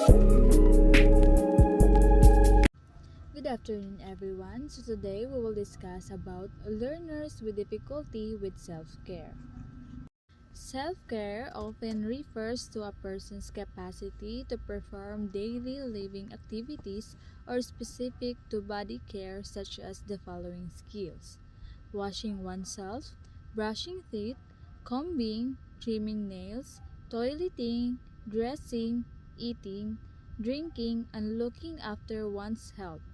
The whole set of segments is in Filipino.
Good afternoon, everyone. So today we will discuss about learners with difficulty with self-care. Self-care often refers to a person's capacity to perform daily living activities or specific to body care such as the following skills: washing oneself, brushing teeth, combing, trimming nails, toileting, dressing, eating, drinking, and looking after one's health.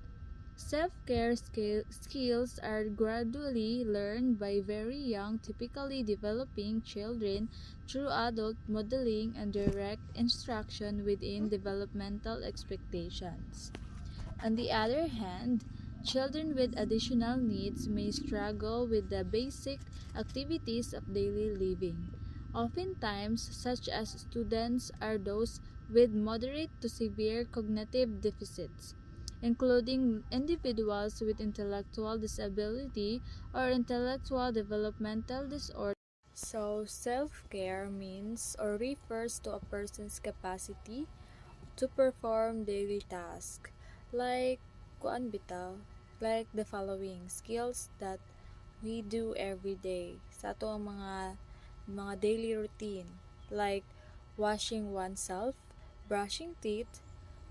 Self-care skills are gradually learned by very young, typically developing children through adult modeling and direct instruction within developmental expectations. On the other hand, children with additional needs may struggle with the basic activities of daily living. Oftentimes, such as students are those with moderate to severe cognitive deficits, including individuals with intellectual disability or intellectual developmental disorder. So, self-care means or refers to a person's capacity to perform daily tasks like kuan bitaw, like the following skills that we do every day sa ato ang mga daily routine, like washing oneself, brushing teeth,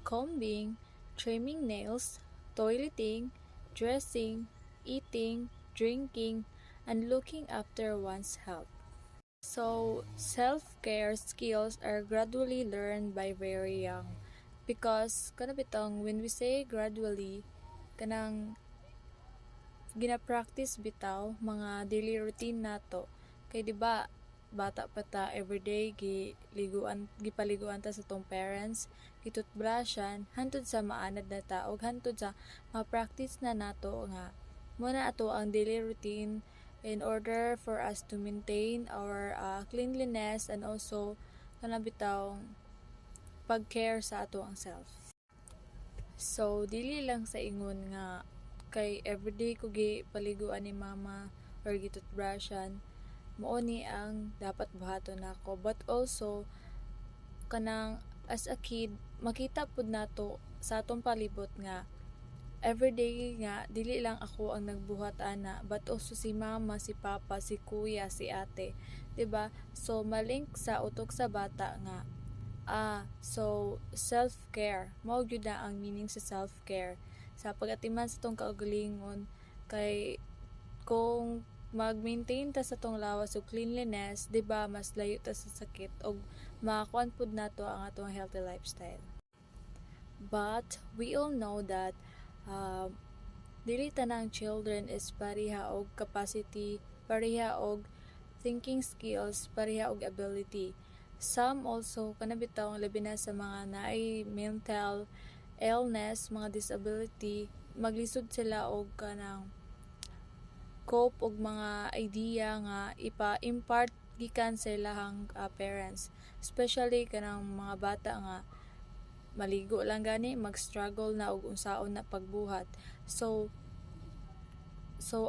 combing, trimming nails, toileting, dressing, eating, drinking, and looking after one's health. So, self-care skills are gradually learned by very young because bitong when we say gradually kanang gina-practice bitaw mga daily routine nato kay di ba bata pa ta everyday gipaliguan ta sa tong parents, gitutbrushan hantud sa maanad na ta ug hantud sa ma-practice na nato nga muna ato ang daily routine in order for us to maintain our cleanliness and also kanang bitaw pag-care sa ato ang self. So dili lang sa ingon nga kay everyday ko paliguan ni mama or gitutbrushan mao ni ang dapat buhaton nako, but also kanang as a kid makita pud nato sa atong palibot nga everyday nga dili lang ako ang nagbuhat ana but also si mama, si papa, si kuya, si ate, 'di ba? So malink sa utok sa bata nga so self-care mao gyud na ang meaning sa self-care sa pag-atiman sa tong kaugalingon kay kung mag-maintain ta sa tong lawas ug cleanliness, 'di ba, mas layo ta sa sakit ug makakuan pud nato ang atong healthy lifestyle. But we all know that dili tanang children is pareha og capacity, pareha og thinking skills, pareha og ability. Some also kanabitaw labi na sa mga naay mental illness, mga disability, maglisod sila og kanang cope og mga idea nga ipa-impart gikan sa ilahang parents, especially kanang mga bata nga maligo lang gani mag-struggle na og unsaon na pagbuhat. So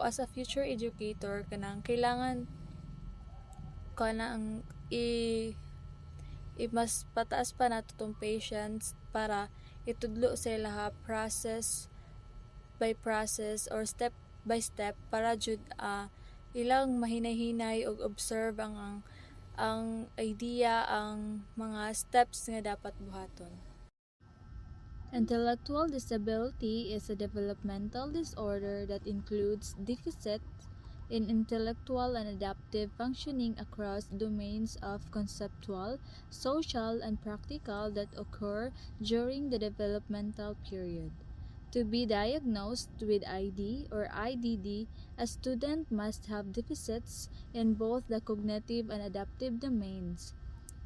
as a future educator kanang kailangan kanang mas pataas pa nato tong patience para itudlo sa ilaha process by process or step by step para jud ilang mahinay-hinay og observe ang idea, ang mga steps nga dapat buhaton. Intellectual disability is a developmental disorder that includes deficits in intellectual and adaptive functioning across domains of conceptual, social, and practical that occur during the developmental period. To be diagnosed with ID or IDD, a student must have deficits in both the cognitive and adaptive domains,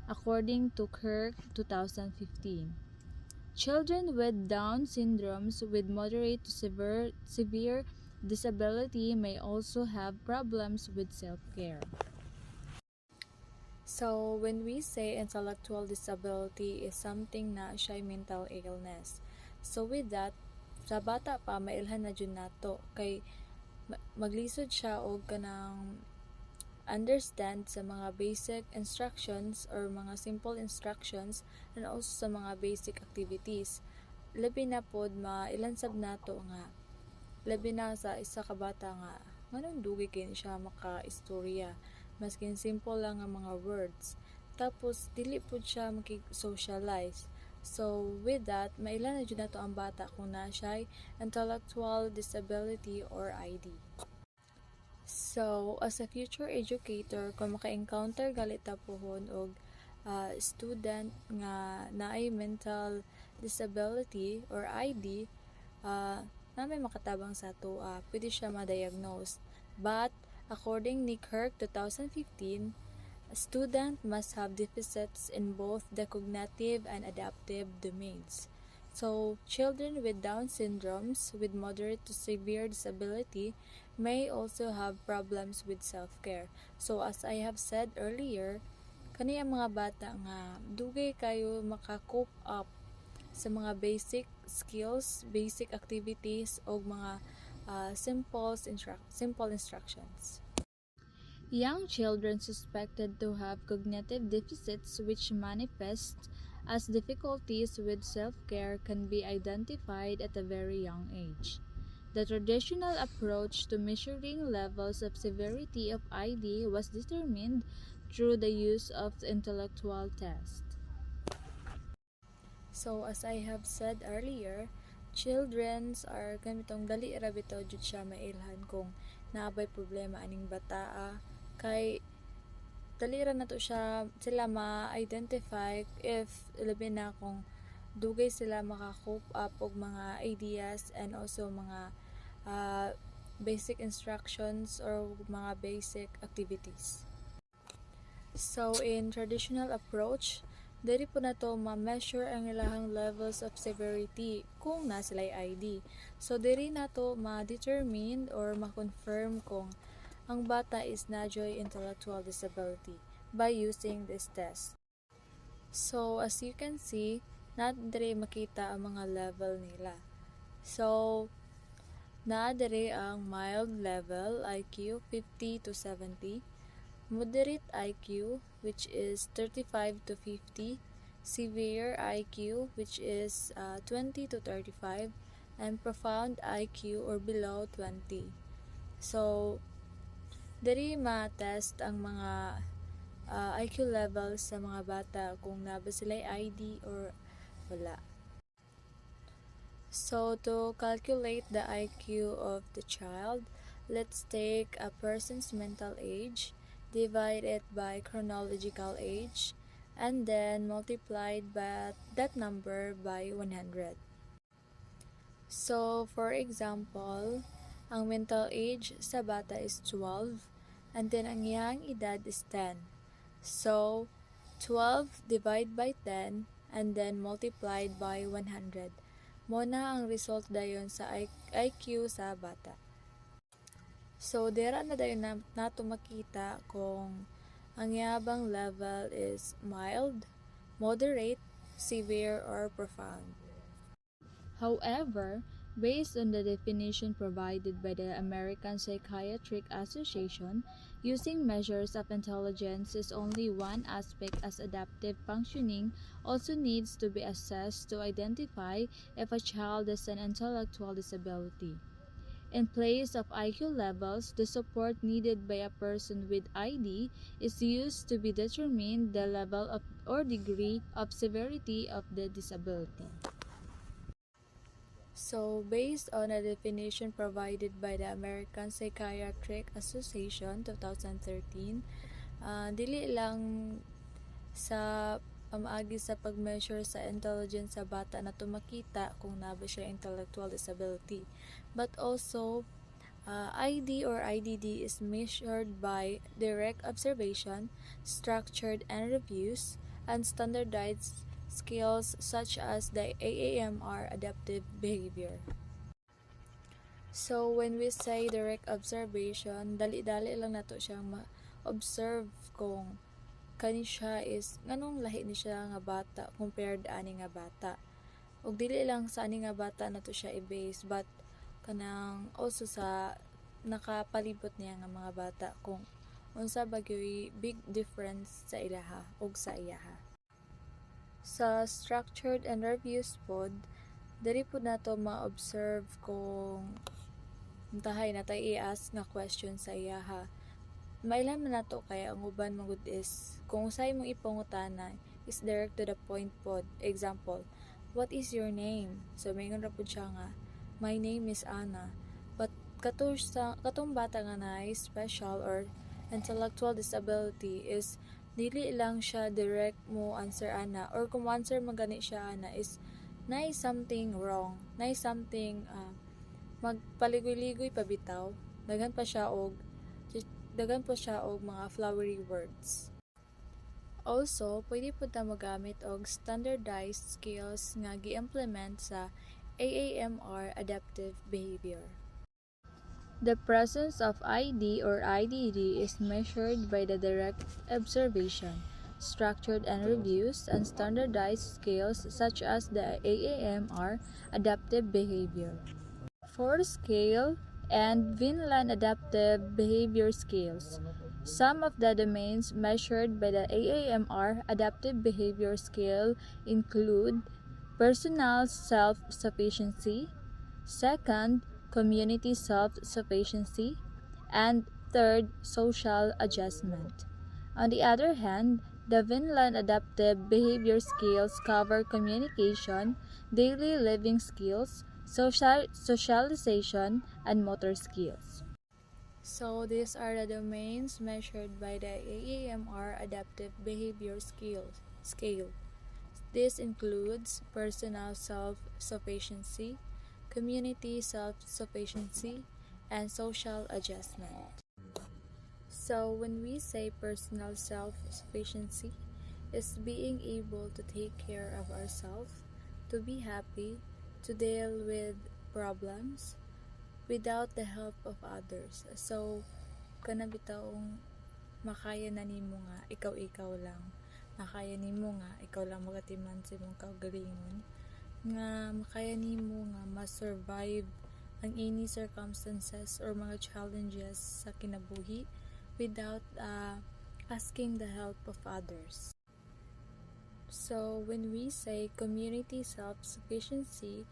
according to Kirk 2015. Children with Down syndromes with moderate to severe disability may also have problems with self-care. So, when we say intellectual disability is something na siya mental illness. So, with that, sa bata pa, mailhan na dyan nato. Kay maglisod siya o kanang understand sa mga basic instructions or mga simple instructions and also sa mga basic activities. Labi na pod mailansab nato nga labi na sa isa ka bata nga nganong dugay kay siya maka-istorya maskin simple lang nga mga words. Tapos dili pod siya makig-socialize. So with that, mailan na jud nato ang bata kung na siya intellectual disability or ID. So, as a future educator, kung maka-encounter galit ta pohon og student nga naay mental disability or ID, na may makatabang sa ato, pwede siya ma-diagnose. But, according ni Kirk 2015, a student must have deficits in both the cognitive and adaptive domains. So, children with Down syndromes with moderate to severe disability may also have problems with self-care. So, as I have said earlier, kani ang mga bata nga dugay kayo maka-cope up sa mga basic skills, basic activities o mga simple instructions. Young children suspected to have cognitive deficits which manifest as difficulties with self-care can be identified at a very young age. The traditional approach to measuring levels of severity of ID was determined through the use of the intellectual test. So, as I have said earlier, childrens are kamitong dali ra bitaw jud siya mailhan kung naabay problema aning bataa kay dali ra nato sila ma-identify if labi na kung dugay sila maka-cope up og mga ideas and also mga basic instructions or mga basic activities. So in traditional approach, diri po na to ma-measure ang ilahang levels of severity kung na sila'y ID. So diri na to ma-determine or ma-confirm kung ang bata is najoy intellectual disability by using this test. So as you can see, nadiri makita ang mga level nila. So nadiri ang mild level IQ 50 to 70, moderate IQ which is 35 to 50, severe IQ which is 20 to 35, and profound IQ or below 20. So diri ma-test ang mga IQ levels sa mga bata kung naba sila'y ID or wala. So to calculate the IQ of the child, let's take a person's mental age, divide it by chronological age, and then multiplied by that number by 100. So for example, ang mental age sa bata is 12, and then ang iyang edad is 10. So, 12 divided by 10, and then multiplied by 100. Mo na ang result dayon sa IQ sa bata. So, dira na dayon nato makita kung ang yabang level is mild, moderate, severe, or profound. However, based on the definition provided by the American Psychiatric Association, using measures of intelligence is only one aspect, as adaptive functioning also needs to be assessed to identify if a child has an intellectual disability. In place of IQ levels, the support needed by a person with ID is used to be determined the level of or degree of severity of the disability. So, based on a definition provided by the American Psychiatric Association 2013, dili lang sa pamaagi sa pag-measure sa intelligence sa bata na tumakita kung naba siya intellectual disability, but also ID or IDD is measured by direct observation, structured and reviews, and standardized skills such as the AAMR adaptive behavior. So when we say direct observation, dali-dali lang nato siyang ma-observe kung kani siya is nganong lahi ni siya nga bata compared ani nga bata. Ug dili lang sa ani nga bata nato siya i-base, but kanang also sa nakapalibot niya nga mga bata kung unsa bagyoy big difference sa ilaha ug sa iyaha. Sa structured interviews pod, diri pod nato ma-observe kung untahay natay i-ask nga question sa iyaha. Mailan man nato kay ang uban magud is kung unsay mong ipangutana is direct to the point pod. Example, what is your name? So mayngon ra pud siya nga, my name is Anna. But katong bata nga na special or intellectual disability is dili lang siya direct mo answer ana, or kung answer magani siya ana is nay something wrong, nay something magpaligoy-ligoy pa bitaw, daghan pa siya og mga flowery words. Also, pwede po ta magamit og standardized skills nga gi-implement sa AAMR adaptive behavior. The presence of ID or IDD is measured by the direct observation, structured interviews, and standardized scales such as the AAMR adaptive behavior. 4-scale and Vinland adaptive behavior scales. Some of the domains measured by the AAMR adaptive behavior scale include personal self-sufficiency, second, community self-sufficiency, and third, social adjustment. On the other hand, the Vinland adaptive behavior skills cover communication, daily living skills, socialization, and motor skills. So these are the domains measured by the AAMR adaptive behavior scale. This includes personal self-sufficiency, community self-sufficiency, and social adjustment. So when we say personal self-sufficiency, is being able to take care of ourselves, to be happy, to deal with problems without the help of others. So kana bitawong makaya na nimo nga ikaw lang, makaya nimo nga ikaw lang magatimnan sa imong kaugalingon, nga makaya nimo nga ma-survive ang any circumstances or mga challenges sa kinabuhi without asking the help of others. So when we say community self-sufficiency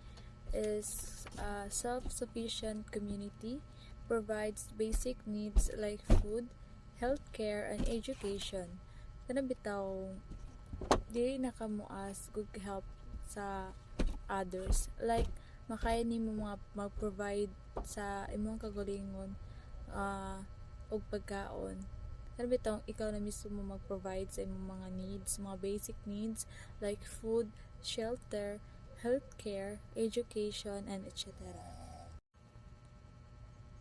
is a self-sufficient community provides basic needs like food, healthcare, and education. Kana bitaw dili na ka moas good help sa others, like makaya nimo mga mag-provide sa imong kagalingon og pagkaon. Kana bitaw ikaw na mismo mag-provide sa imong mga needs, mga basic needs like food, shelter, healthcare, education, and etc.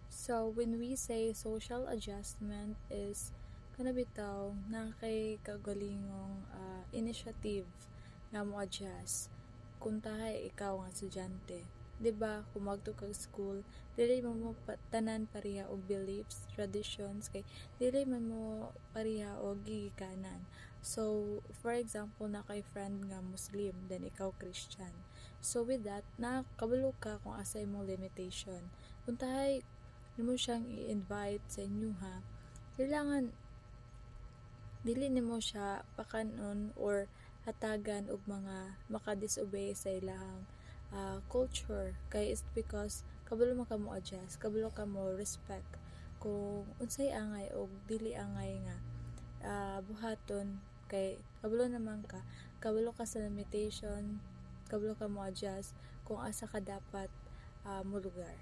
So when we say social adjustment is kana bitaw na kay kagalingong initiative nga mo adjust kung tahay ikaw nga estudyante. Diba, kung magto kag school, dili man mo tanan pareha og beliefs, traditions, kay dili man mo pareha og gigikanan. So, for example, na kay friend nga Muslim, then ikaw Christian. So, with that, nakabalo ka kung asa imong limitation. Kung tahay, mo siyang i-invite sa inyo ha, kailangan dili nimo siya pakanon or hatagan og mga makadisobey sa ilahang culture, kay is because kabalo man ka mo adjust, kabalo ka mo respect kung unsay angay o dili angay nga buhaton, kay kabalo naman ka, kabalo ka sa limitation, kabalo ka mo adjust kung asa ka dapat mo lugar.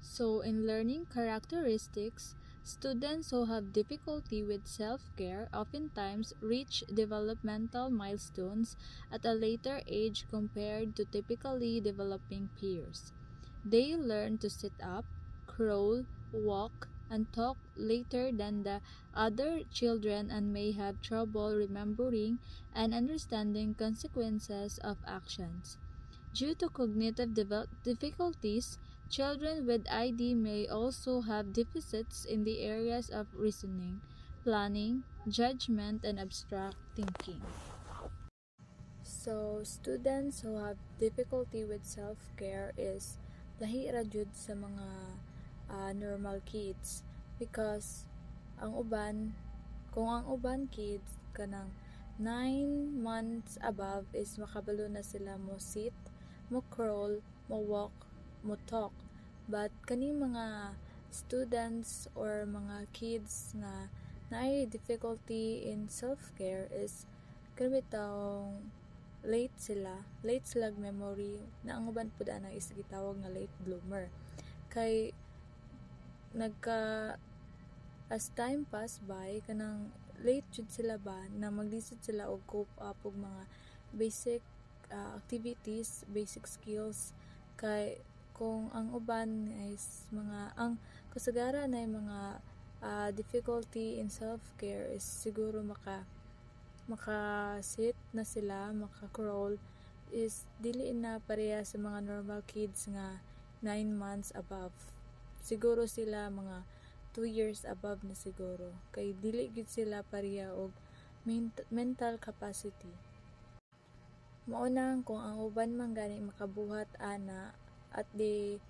So in learning characteristics, students who have difficulty with self-care oftentimes reach developmental milestones at a later age compared to typically developing peers. They learn to sit up, crawl, walk, and talk later than the other children and may have trouble remembering and understanding consequences of actions. Due to cognitive difficulties, children with ID may also have deficits in the areas of reasoning, planning, judgment, and abstract thinking. So, students who have difficulty with self-care is lahi ra jud sa mga normal kids. because ang uban kung ang uban kids kanang 9 months above is makabalo na sila mo sit, mo crawl, mo walk, mo talk. But kaning mga students or mga kids nga naay difficulty in self-care is kami taong late sila memory na ang uban pud ana is gitawag nga late bloomer kay nagka as time pass by kanang late jud sila ba na maglisod sila og cope up og mga basic activities, basic skills kay kung ang uban is mga ang kasagaran na mga difficulty in self-care is siguro maka-sit na sila, maka-crawl is dili na pareha sa mga normal kids nga 9 months above. Siguro sila mga 2 years above na siguro. Kay dili gid sila pareha og mental capacity. Maunang kung ang uban man gani makabuhat ana at the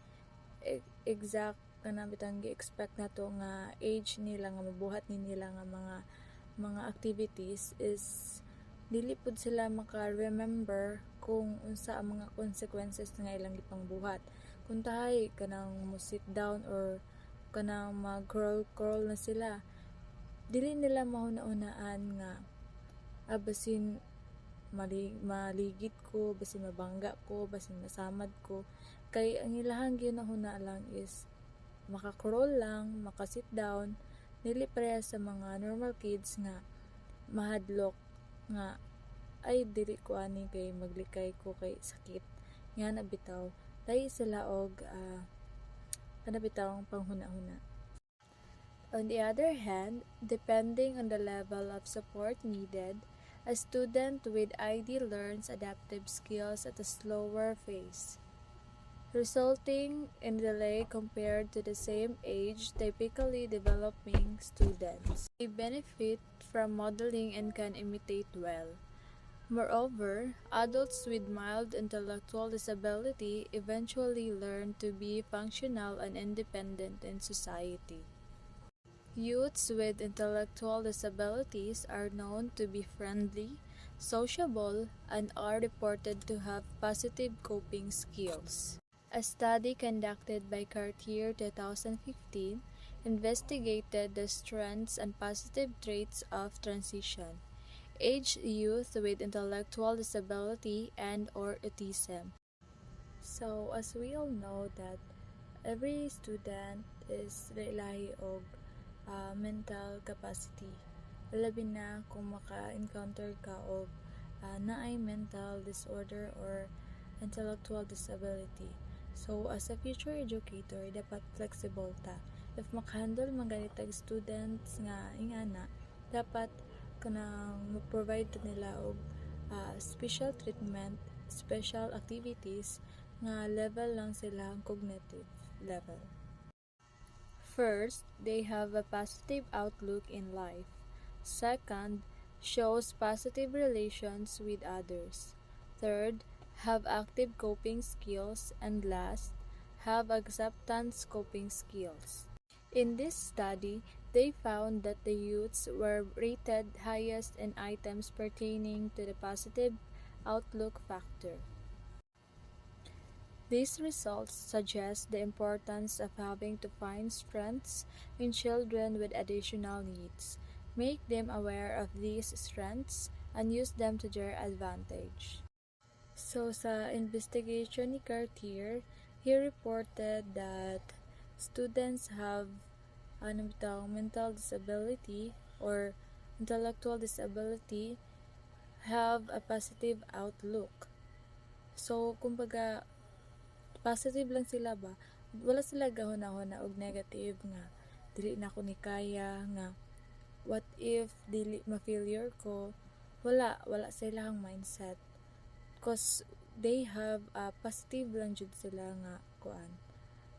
exact kanang bitang gi-expect nato nga age nila nga mabuhat ni nila nga mga activities is dili pud sila maka-remember kung unsa ang mga consequences nga ilang gipangbuhat. Kung tahay kanang mo sit down or kanang mag-crawl na sila, dili nila mahuna-unaan nga basin maligid ko, basin mabangga ko, basin masamad ko. Kay ang ilahang ginahuna lang is maka-crawl lang, maka-sit down, dili pareha sa mga normal kids nga mahadlok nga ay dili ko ani kay maglikay ko kay sakit nga nabitaw dahil sila og kanabitawang panghuna-huna. On the other hand, depending on the level of support needed, a student with ID learns adaptive skills at a slower pace, resulting in delay compared to the same age, typically developing students. They benefit from modeling and can imitate well. Moreover, adults with mild intellectual disability eventually learn to be functional and independent in society. Youths with intellectual disabilities are known to be friendly, sociable, and are reported to have positive coping skills. A study conducted by Cartier 2015 investigated the strengths and positive traits of transition aged youth with intellectual disability and or autism. So as we all know that every student is lahi og mental capacity. Labi na kung maka-encounter ka og naay mental disorder or intellectual disability. So as a future educator, dapat flexible ta. If makahandle man ganitag students nga ingana, dapat kanang provide nila og special treatment, special activities nga level lang sila ang cognitive level. First, they have a positive outlook in life. Second, shows positive relations with others. Third, have active coping skills. And last, have acceptance coping skills. In this study, they found that the youths were rated highest in items pertaining to the positive outlook factor. These results suggest the importance of having to find strengths in children with additional needs, make them aware of these strengths, and use them to their advantage. So sa investigation ni Cartier, he reported that students have mental disability or intellectual disability have a positive outlook. So kumbaga positive lang sila ba, wala sila gahuna-huna og negative nga dili na ko ni kaya nga what if dili ma-failure ko, wala sila ang mindset cause they have a positive lang jud sila nga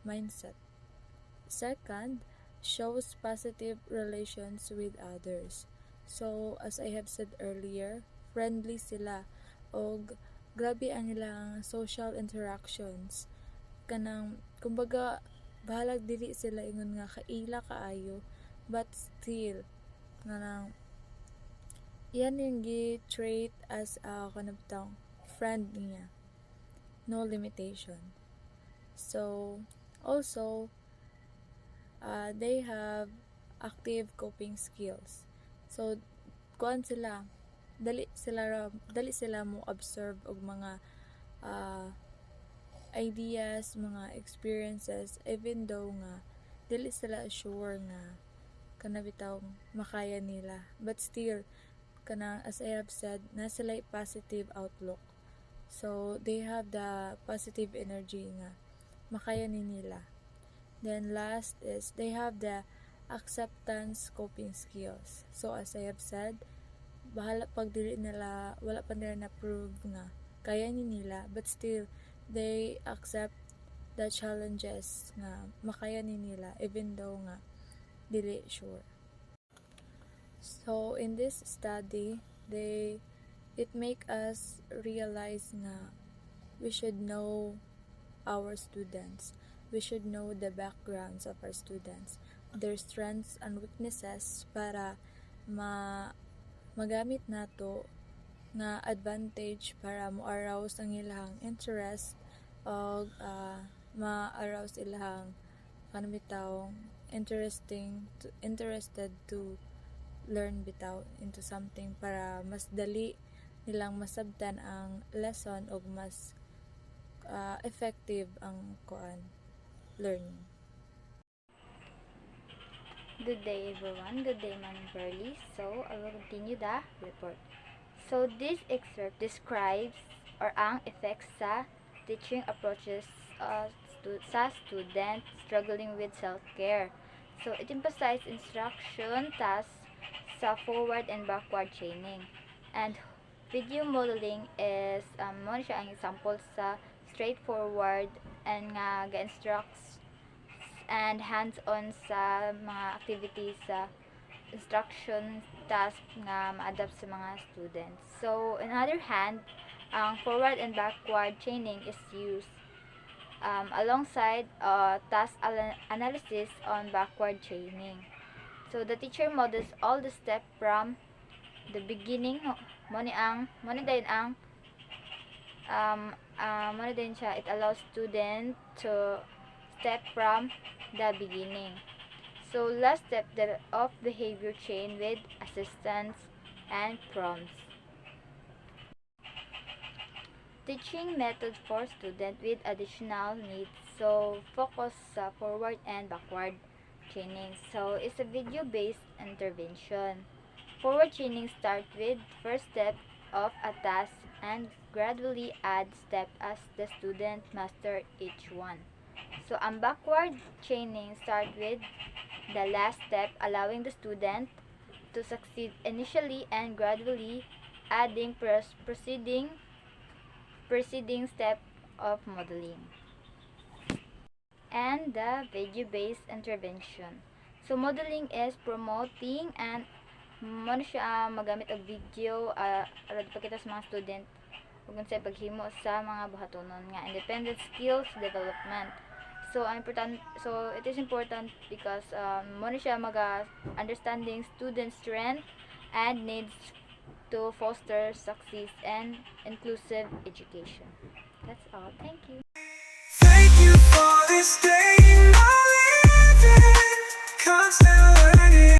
mindset. Second, shows positive relations with others. So as I have said earlier, friendly sila og grabe ang ilang social interactions. Kanang kumbaga bahalag dili sila ingon nga kaila kaayo, but still nga nang yan yung gi-trait as a kanabtang friend niya, no limitation. So also they have active coping skills. So kuan sila, dali sila mo observe og mga ideas, mga experiences, even though nga dili sila sure nga kanabitaw makaya nila, but still kanang as I have said, na sila positive outlook. So they have the positive energy nga makaya ni nila. Then last is they have the acceptance coping skills. So as I have said, bahala pag dili nila, wala pa nila na prove nga kaya ni nila, but still they accept the challenges nga makaya ni nila even though nga dili sure. So in this study, it make us realize nga we should know our students. We should know the backgrounds of our students, their strengths and weaknesses para magamit nato nga advantage para mo-arouse ang ilang interest o ma-arouse ilang kanang interested to learn bitaw into something para mas dali nilang masabtan ang lesson o mas effective ang learning. Good day everyone, good day Ma'am Burley. So, I will continue the report. So, this excerpt describes or ang effects sa teaching approaches sa student struggling with self-care. So, it emphasizes instruction tasks sa forward and backward chaining. And video modeling is mo siya ang example sa straightforward and nga ga-instructs and hands-on sa mga activities sa instruction task nga ma-adapt sa mga students. So, on the other hand, ang forward and backward chaining is used alongside task analysis on backward chaining. So, the teacher models all the steps from the beginning. Mo din siya, it allows student to step from the beginning. So, last step of behavior chain with assistance and prompts. Teaching method for student with additional needs. So, focus sa forward and backward chaining. So, it's a video-based intervention. Forward chaining starts with first step of a task and gradually add step as the student master each one. So, ang backward chaining start with the last step, allowing the student to succeed initially and gradually adding preceding step of modeling. And the video-based intervention. So, modeling is promoting and mo siya magamit og video aron pakita sa mga student ug unsay paghimo sa mga buhatonon nga independent skills development. So it is important because mo siya understanding student strength and needs to foster success and inclusive education. That's all. Thank you. Thank you for this day. I live in constant